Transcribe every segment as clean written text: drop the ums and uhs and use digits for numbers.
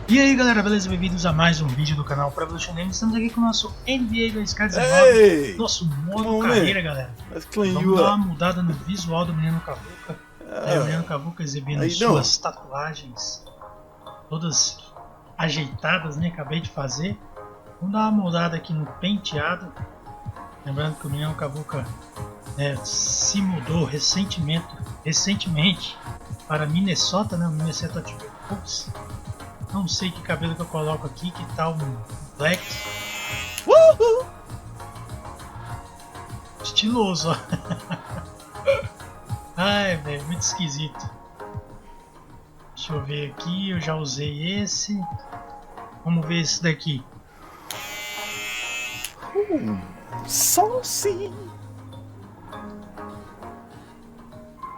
E aí galera, beleza? Bem-vindos a mais um vídeo do canal Pro Evolution Games. Estamos aqui com o nosso NBA 2K19, nosso modo carreira, galera. Vamos dar uma mudada no visual do menino Cavuca. O menino Cavuca exibindo suas tatuagens todas ajeitadas, né? Acabei de fazer. Vamos dar uma mudada aqui no penteado. Lembrando que o menino Cavuca se mudou recentemente para Minnesota, né? O Minnesota Timberwolwes. Não sei que cabelo que eu coloco aqui, que tal um black. Estiloso, ó. Ai, velho, muito esquisito. Deixa eu ver aqui, eu já usei esse. Vamos ver esse daqui. Saucy.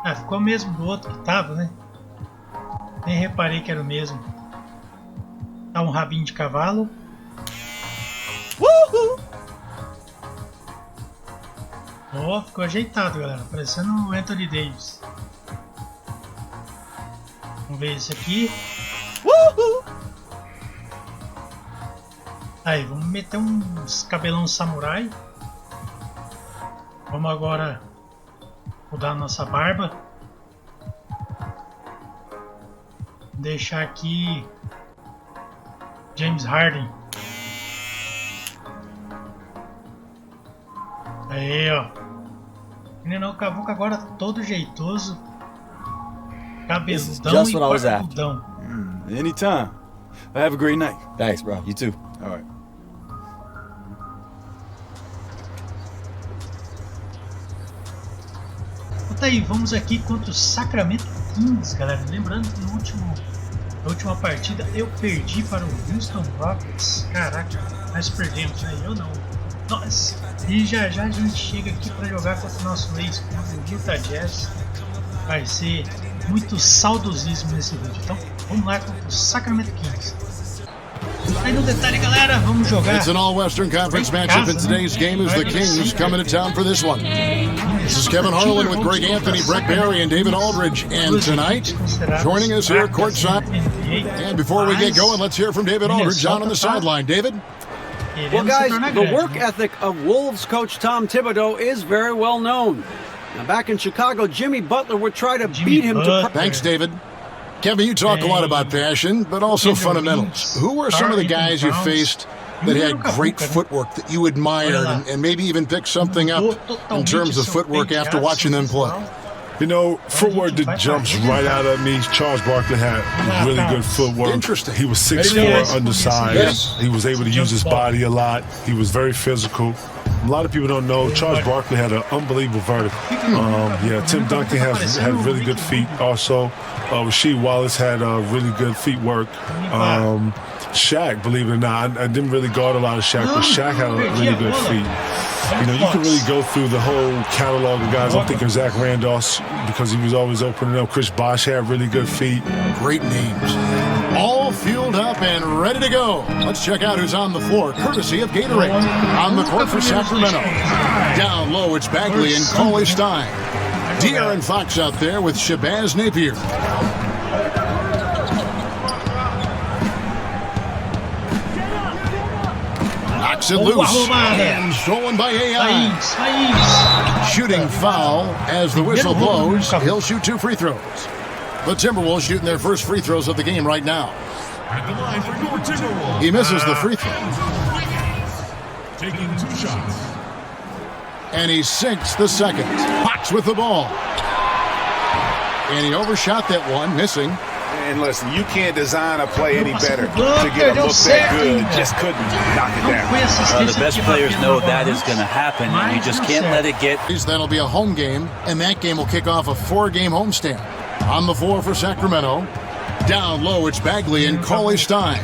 Ah, ficou mesmo do outro que tava, né? Nem reparei que era o mesmo. Dá um rabinho de cavalo. Ó, ficou ajeitado, galera. Parecendo o Anthony Davis. Vamos ver esse aqui. Aí, vamos meter uns cabelão samurai. Vamos agora mudar a nossa barba. Deixar aqui James Harden. Aí, ó. Menino Cavuca agora todo jeitoso. Cabeludão e barbudão. Anytime. Have a great night. Thanks, bro. You too. All right. Tá aí, vamos aqui contra o Sacramento Kings, galera. Lembrando que na última partida eu perdi para o Houston Rockets. Caraca, nós perdemos, né? Eu não. Nossa. E já já a gente chega aqui para jogar contra o nosso ex-clube, o Utah Jazz. Vai ser muito saudosismo nesse vídeo. Então vamos lá contra o Sacramento Kings. Aí no detalhe, galera, vamos jogar. It's an all-Western Conference matchup, and today's game is the Kings coming to town for this one. This is Kevin Harlan with Greg Anthony, Brett Barry, and David Aldridge. And tonight, joining us here courtside. And before we get going, let's hear from David Aldridge on the sideline. David? Well, guys, the work ethic of Wolves coach Tom Thibodeau is very well known. Now, back in Chicago, Jimmy Butler would try to beat him to... Thanks, David. Kevin, you talk a lot about passion, but also fundamentals. Who are some of the guys you faced that had great footwork that you admired and maybe even picked something up in terms of footwork after watching them play? You know, footwork that jumps right out at me. Charles Barkley had really good footwork. Interesting. He was 6'4", undersized. He was able to use his body a lot. He was very physical. A lot of people don't know Charles Barkley had an unbelievable vertical. Tim Duncan had really good feet also. Rasheed Wallace had really good feet work. Shaq, believe it or not, I didn't really guard a lot of Shaq, but Shaq had really good feet. You know, you can really go through the whole catalog of guys. I'm thinking Zach Randolph because he was always opening up. Chris Bosh had really good feet. Great names. All fueled up and ready to go. Let's check out who's on the floor, courtesy of Gatorade. On the court for Sacramento. Down low, it's Bagley and Cauley Stein. De'Aaron Fox out there with Shabazz Napier. Knocks it loose and stolen by AI. Shooting foul as the whistle blows. He'll shoot 2 free throws. The Timberwolves shooting their first free throws of the game right now. He misses the free throw. Taking 2 shots. And he sinks the second. Fox with the ball. And he overshot that one, missing. And listen, you can't design a play any better to get a look that good. Just couldn't knock it down. The best players know that is going to happen, and you just can't let it get. That'll be a home game, and that game will kick off a 4-game homestand. On the floor for Sacramento. Down low, it's Bagley and Cauley Stein.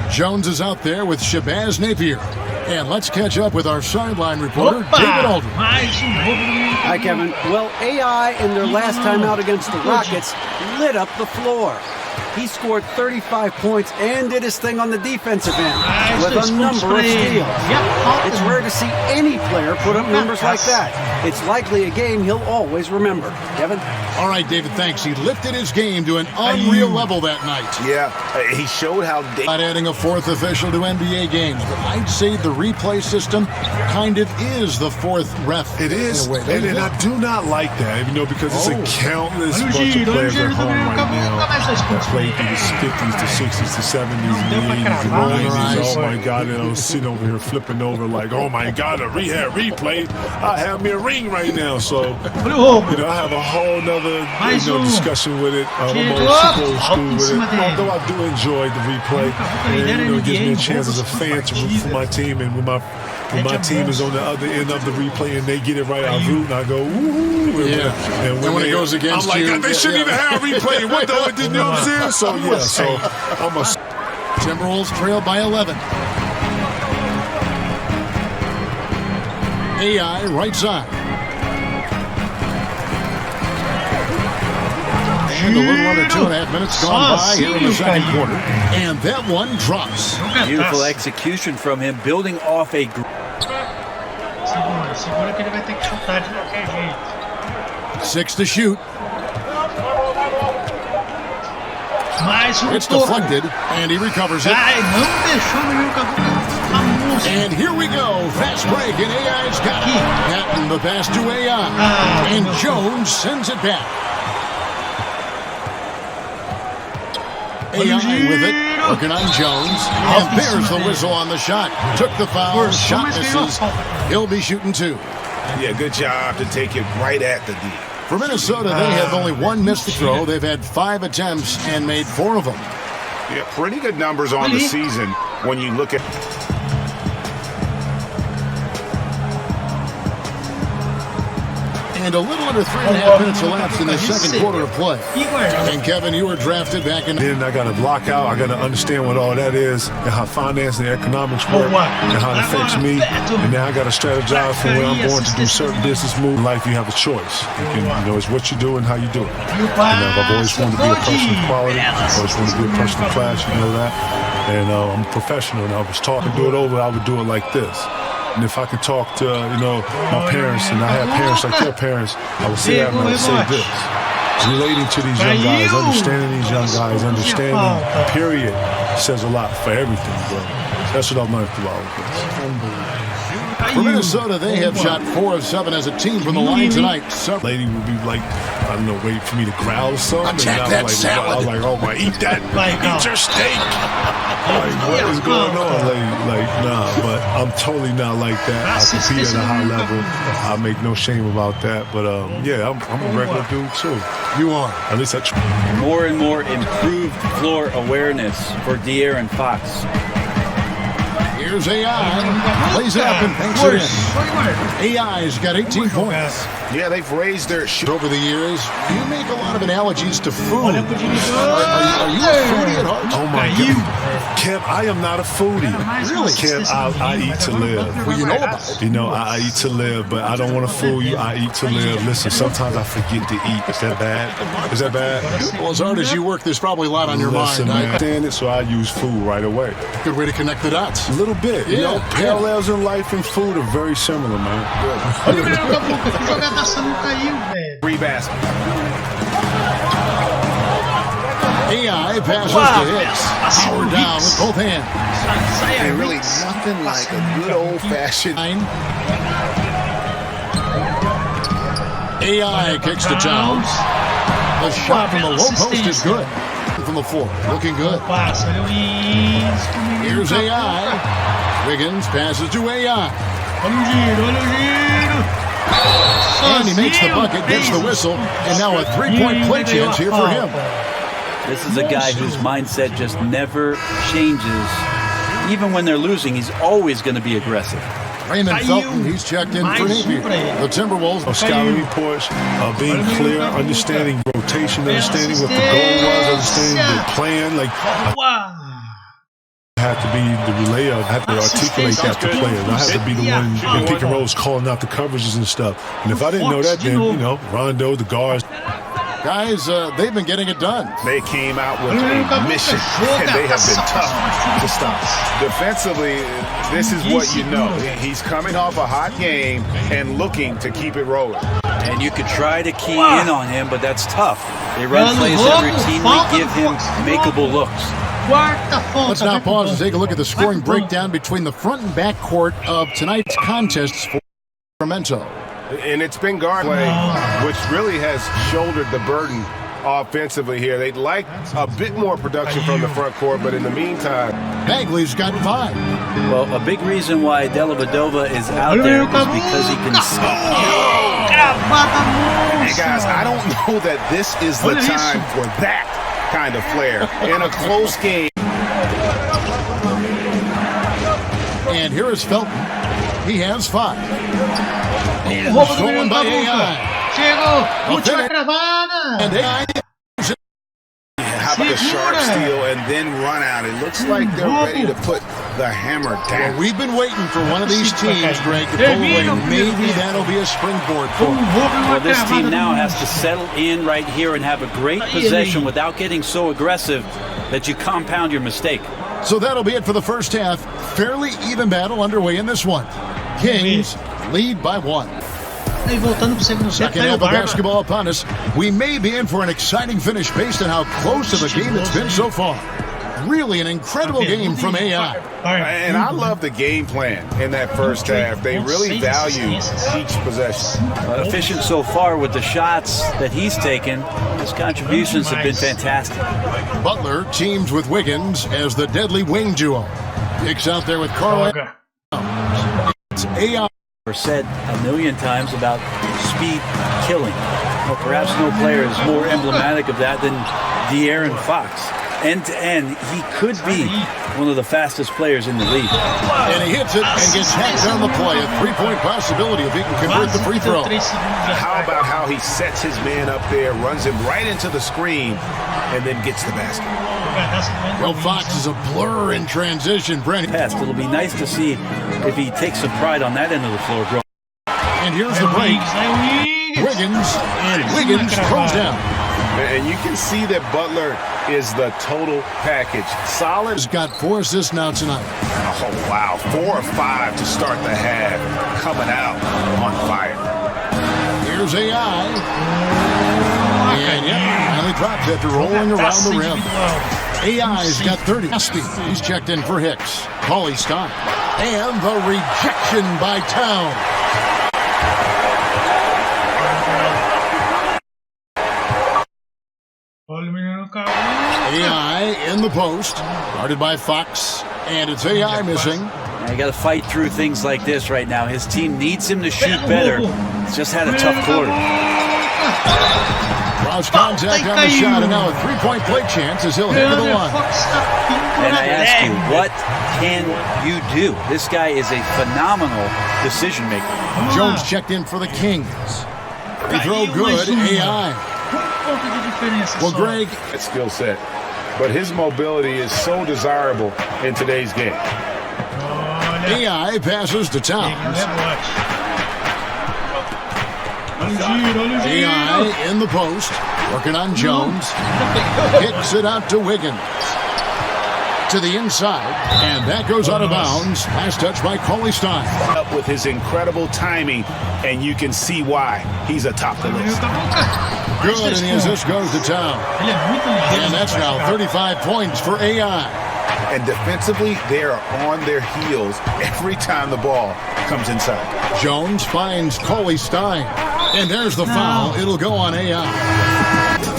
Jones is out there with Shabazz Napier. And let's catch up with our sideline reporter, David Aldridge. Hi, Kevin. Well, AI in their last time out against the Rockets lit up the floor. He scored 35 points and did his thing on the defensive end with a number of steals. It's rare to see any player put up numbers like that. It's likely a game he'll always remember. Kevin? All right, David, thanks. He lifted his game to an unreal level that night. Yeah, he showed how... Not adding a fourth official to NBA games, but I'd say the replay system kind of is the fourth ref. It is, and I do not like that, because it's a countless bunch of players at home right now that played through the 50s, the 60s, the 70s, and the 80s, and the 90s. Oh my God, and I was sitting over here flipping over like, oh my God, a rehab replay. I have me a ring right now, so I have a whole nother discussion with it. I'm old school with it. Although I do enjoy the replay, and it gives me a chance as a fan to root for my team, and when my team is on the other end of the replay and they get it right, I root and I go, woo. And when it goes against you, I'm like, they shouldn't even have replay. What the? You know what I'm saying? So I'm a... Timberwolves trail by 11. AI right side. And a little under 2.5 minutes gone by here in the second quarter. And that one drops. Beautiful execution from him, building off a... Segura que ele vai ter que chutar de qualquer jeito. 6 to shoot. Mais it's deflected, and he recovers it. Não deixou o menino famoso. And here we go. Fast break, and AI's got it. Patton the pass to AI. And Jones sends it back. AI with it, working on Jones, and there's the whistle on the shot. Took the foul, shot misses. He'll be shooting 2. Yeah, good job to take it right at the D. For Minnesota, they have only one missed throw. They've had 5 attempts and made 4 of them. Yeah, pretty good numbers on the season when you look at... And a little under 3.5 minutes elapsed in the second quarter of play. And Kevin, you were drafted back in... Then I got to block out. I got to understand what all that is and how finance and economics work and how it affects me. And now I got to strategize for where I'm going to do certain business moves. In life, you have a choice. It's what you do and how you do it. I've always wanted to be a person of quality. I've always wanted to be a person of class. You know that. And I'm a professional. And I was taught to do it over. I would do it like this. And if I could talk to, my parents, and I had parents like your parents, I would say that and I would say this. Relating to these young guys, understanding these young guys, understanding, period, says a lot for everything, bro. That's what I've learned through all of this. For Minnesota, they have shot 4 of 7 as a team from the line tonight. Lady would be like, I don't know, wait for me to growl or something. And I was like, oh my, eat that, eat your steak. Like, what is going on, lady? Like, nah, but I'm totally not like that. I compete at a high level. I make no shame about that. But yeah, I'm a regular dude too. You are. At least I try. More and more improved floor awareness for De'Aaron Fox. Here's AI. Plays it up and banks it in. AI's got 18 points. Yeah, they've raised their shoot over the years. You make a lot of analogies to food. Are you a foodie at heart? Oh my God, Kev, I am not a foodie. Really, Kev, I eat to live. Well, you know about it. I eat to live, but I don't want to fool you. I eat to live. Listen, sometimes I forget to eat. Is that bad? Is that bad? Well, as hard as you work, there's probably a lot on your mind. I understand it, so I use food right away. Good way to connect the dots. A little bit. Parallels in life and food are very similar, man. Rebound. AI passes to Hicks. Power down with both hands. And really nothing like a good old-fashioned... AI kicks to Jones. The shot from the low post is good. From the floor, looking good. Here's AI. Wiggins passes to AI. And he makes the bucket, gets the whistle, and now a 3-point play chance here for him. This is a guy whose mindset just never changes. Even when they're losing, he's always going to be aggressive. Raymond Felton, he's checked in for Napier. The Timberwolves. Scouting reports, being clear, understanding rotation, understanding what the goal was, understanding the plan. Like, I have to be the relayer. I have to articulate that to players. I have to be the one in pick and rolls calling out the coverages and stuff. And if I didn't know that, then, Rondo, the guards. Guys, they've been getting it done. They came out with a mission, and they have been tough to stop. Defensively, this is what you know. He's coming off a hot game and looking to keep it rolling. And you could try to key in on him, but that's tough. They run plays that routinely give him makeable looks. Let's now pause and take a look at the scoring breakdown between the front and back court of tonight's contests for Sacramento. And it's been guard play, which really has shouldered the burden offensively here. They'd like a bit more production from the front court, but in the meantime, Bagley's got 5. Well, a big reason why Dellavedova is out there is because he can Hey guys, I don't know that this is the time for that kind of flair in a close game. And here is Felton. He has 5. And stolen by AI. And AI. How about the sharp steal and then run out? It looks like they're ready to put the hammer down. Well, we've been waiting for one of these teams, Greg, to pull away. Maybe that'll be a springboard for them. Well, this team now has to settle in right here and have a great possession without getting so aggressive that you compound your mistake. So that'll be it for the first half. Fairly even battle underway in this one. Kings lead by 1. Second half of basketball upon us. We may be in for an exciting finish based on how close of a game it's been so far. Really an incredible game from AI. And I love the game plan in that first half. They really value each possession. Efficient so far with the shots that he's taken. His contributions have been fantastic. Butler teams with Wiggins as the deadly wing duo. Dicks out there with Carl. It's AI. Said a million times about speed killing. Well, perhaps no player is more emblematic of that than De'Aaron Fox. End to end, he could be one of the fastest players in the league. And he hits it and gets hacked down the play. A 3-point possibility if he can convert the free throw. How about how he sets his man up there, runs him right into the screen, and then gets the basket? Well, Fox is a blur in transition, Brent. It'll be nice to see if he takes some pride on that end of the floor, bro. And here's the break. Wiggins throws down. And you can see that Butler is the total package. Solid. He's got 4 assists now tonight. Oh, wow. 4 or 5 to start the half. Coming out on fire. Here's AI. And finally drops after rolling around the rim. AI's got 30 speed. He's checked in for Hicks. Cauley Stein. And the rejection by Town. AI in the post. Guarded by Fox. And it's AI missing. You got to fight through things like this right now. His team needs him to shoot better. He's just had a tough quarter. Cross contact on the shot, and now a 3-point play chance as he'll head to the line. And I ask you, what can you do? This guy is a phenomenal decision maker. Jones checked in for the Kings. They throw good, AI. Well, Greg, that skill set, but his mobility is so desirable in today's game. AI passes to Towns. AI in the post, working on Jones. Kicks it out to Wiggins. To the inside, and that goes out of bounds. Last touch by Cauley Stein. Up with his incredible timing, and you can see why he's atop the list. Good, and the assist goes to Town. And that's now 35 points for AI. And defensively, they are on their heels every time the ball comes inside. Jones finds Cauley Stein. And there's the foul. It'll go on AI.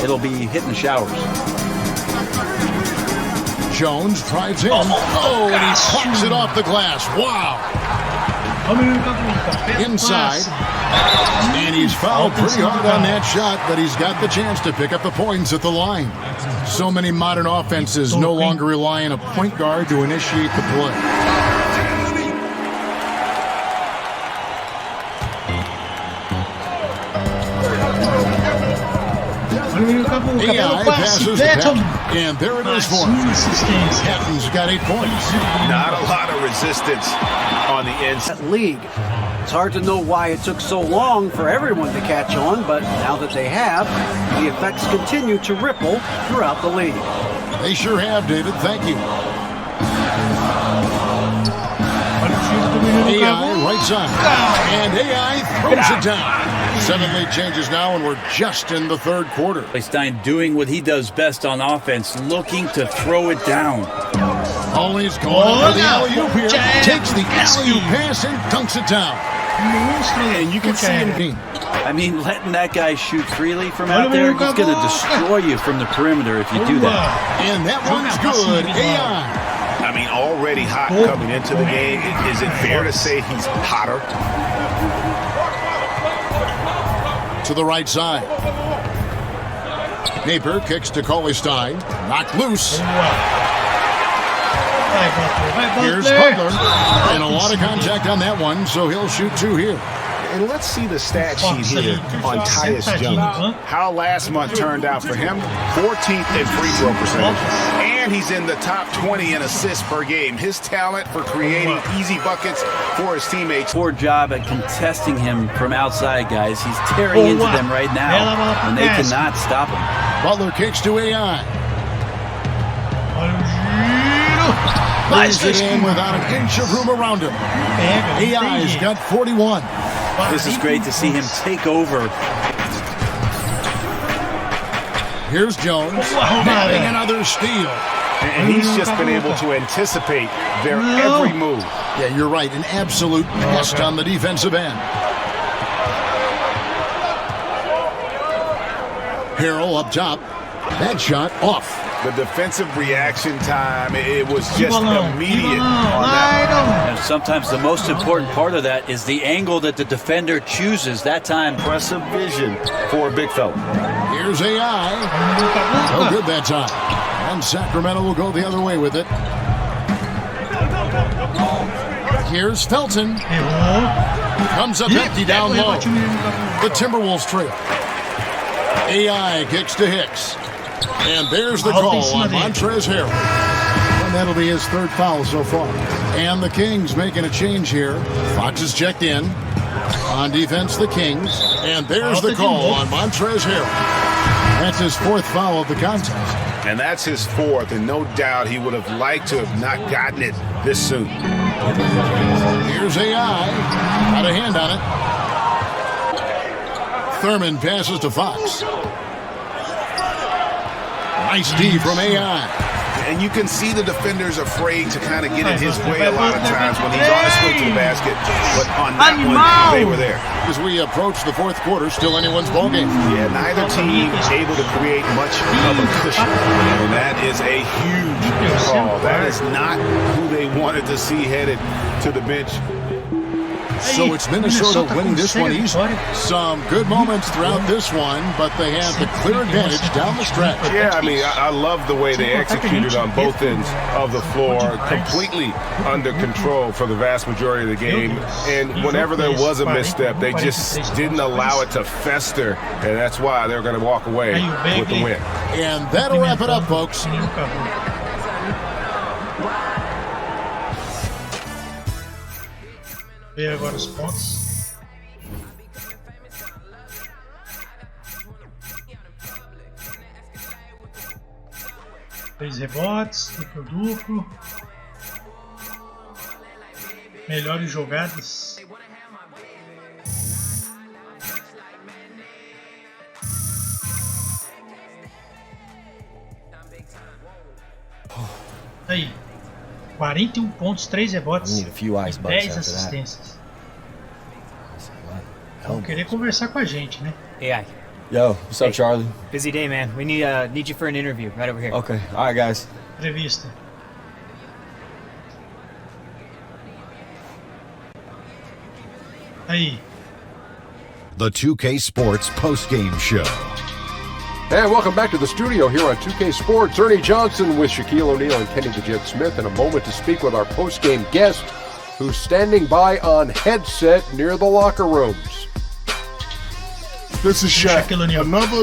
It'll be hitting the showers. Jones tries in. Oh, and he pops it off the glass. Wow. Inside. And he's fouled pretty hard on that shot, but he's got the chance to pick up the points at the line. So many modern offenses no longer rely on a point guard to initiate the play. AI passes to Patton, and there it is for him. Patton's got 8 points. Not a lot of resistance on the inside. League. It's hard to know why it took so long for everyone to catch on, but now that they have, the effects continue to ripple throughout the league. They sure have, David. Thank you. AI right side. And AI throws it down. 7 lead changes now, and we're just in the 3rd quarter. Stein doing what he does best on offense, looking to throw it down. Always going for the alley-oop here. Takes the alley-oop pass and dunks it down. And you can see him. I mean, letting that guy shoot freely from out there, he's going to destroy you from the perimeter if you do that. And that one's good. AI. I mean, already hot coming into the game. Is it fair to say he's hotter? To the right side. Napier kicks to Cauley-Stein. Knocked loose. Here's Butler. And a lot of contact on that one, so he'll shoot 2 here. And let's see the stat sheet here on Tyus Jones. How last month turned out for him. 14th in free throw percentage. And he's in the top 20 in assists per game. His talent for creating easy buckets for his teammates. Poor job at contesting him from outside, guys. He's tearing into them right now, and they cannot stop him. Butler kicks to AI. Plays it in without an inch of room around him. AI's got 41. This is great to see him take over. Here's Jones, nabbing another steal. And he's just been able to anticipate their every move. Yeah, you're right. An absolute pest on the defensive end. Harrell up top. That shot off. The defensive reaction time, it was just immediate on that. And sometimes the most important part of that is the angle that the defender chooses. That time, Impressive vision for a big fella. Here's AI. No good that time. And Sacramento will go the other way with it. Here's Felton. Comes up empty down low. The Timberwolves trail. AI kicks to Hicks. And there's the call on Montrezl Harrell. And that'll be his 3rd foul so far. And the Kings making a change here. Fox is checked in. On defense, the Kings. And there's the call on Montrezl Harrell. That's his 4th foul of the contest. And that's his 4th, and no doubt he would have liked to have not gotten it this soon. Here's AI. Got a hand on it. Thurman passes to Fox. Nice D from AI. And you can see the defenders afraid to kind of get in his way a lot of times when he's on his way to the basket. But on that one, they were there. As we approach the 4th quarter, still anyone's ballgame. Yeah, neither team is able to create much of a cushion. And that is a huge call. That is not who they wanted to see headed to the bench. So it's Minnesota winning this one easily. Some good moments throughout this one, but they have the clear advantage down the stretch. Yeah, I mean, I love the way they executed on both ends of the floor, completely under control for the vast majority of the game. And whenever there was a misstep, they just didn't allow it to fester, and that's why they're going to walk away with the win. And that'll wrap it up, folks. Ver agora os pontos. Três rebotes, duplo. Melhores jogadas. Aí. 41 pontos, 3 rebotes, 10 assistências. Vão querer conversar com a gente, né? AI. Yo, what's up, Charlie? Busy day, man. We need you for an interview right over here. Okay, all right, guys. Entrevista. Aí. The 2K Sports postgame show. And welcome back to the studio here on 2K Sports. Ernie Johnson with Shaquille O'Neal and Kenny the Jet Smith in a moment to speak with our post-game guest who's standing by on headset near the locker rooms. This is Shaq. Another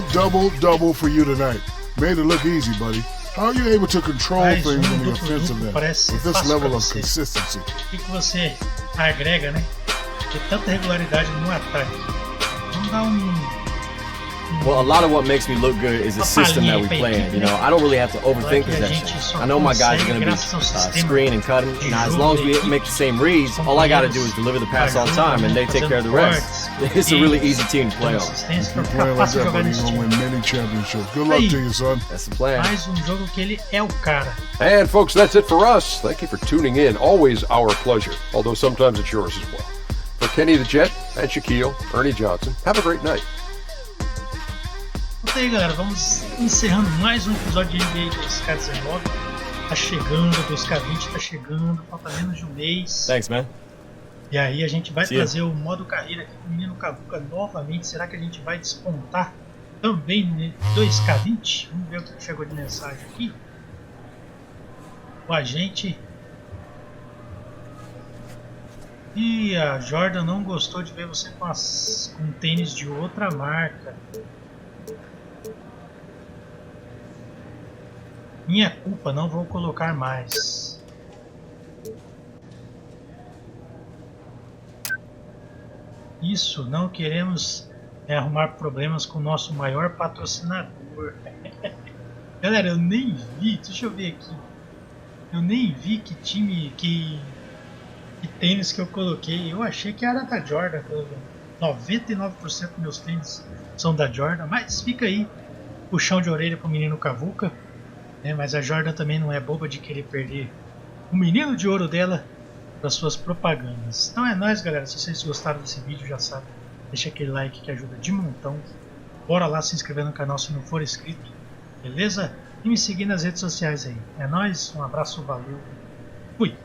double for you tonight. Made it look easy, buddy. How are you able to control things on the offensive end with this level of consistency? O que você agrega, né? De tanta regularidade no ataque. Vamos dar Well, a lot of what makes me look good is the system that we play in. You know, I don't really have to overthink possession. I know my guys are going to be screen and cutting. Now, as long as we make the same reads, all I got to do is deliver the pass on time, and they take care of the rest. It's a really easy team to play on. If you're playing like that, buddy, you're going to win many championships. Good luck to you, son. That's the plan. Mais jogo que ele é o cara. And folks, that's it for us. Thank you for tuning in. Always our pleasure, although sometimes it's yours as well. For Kenny the Jet and Shaquille, Ernie Johnson, have a great night. Então aí, galera, vamos encerrando mais um episódio de NBA 2K19. Tá chegando, 2K20 tá chegando, falta menos de um mês. Thanks, man. E aí a gente vai trazer o modo carreira aqui com o menino Cavuca novamente. Será que a gente vai despontar também no 2K20? Vamos ver o que chegou de mensagem aqui. O agente. E a Jordan não gostou de ver você com tênis de outra marca. Minha culpa, não vou colocar mais. Isso, não queremos arrumar problemas com o nosso maior patrocinador. Galera, eu nem vi, deixa eu ver aqui. Eu nem vi que time, que tênis que eu coloquei. Eu achei que era da Jordan. 99% dos meus tênis são da Jordan, mas fica aí, puxão de orelha pro menino Cavuca. Mas a Jordan também não é boba de querer perder o menino de ouro dela para suas propagandas. Então é nóis, galera. Se vocês gostaram desse vídeo, já sabe, deixa aquele like que ajuda de montão. Bora lá se inscrever no canal se não for inscrito, beleza? E me seguir nas redes sociais aí. É nóis, um abraço, valeu, fui!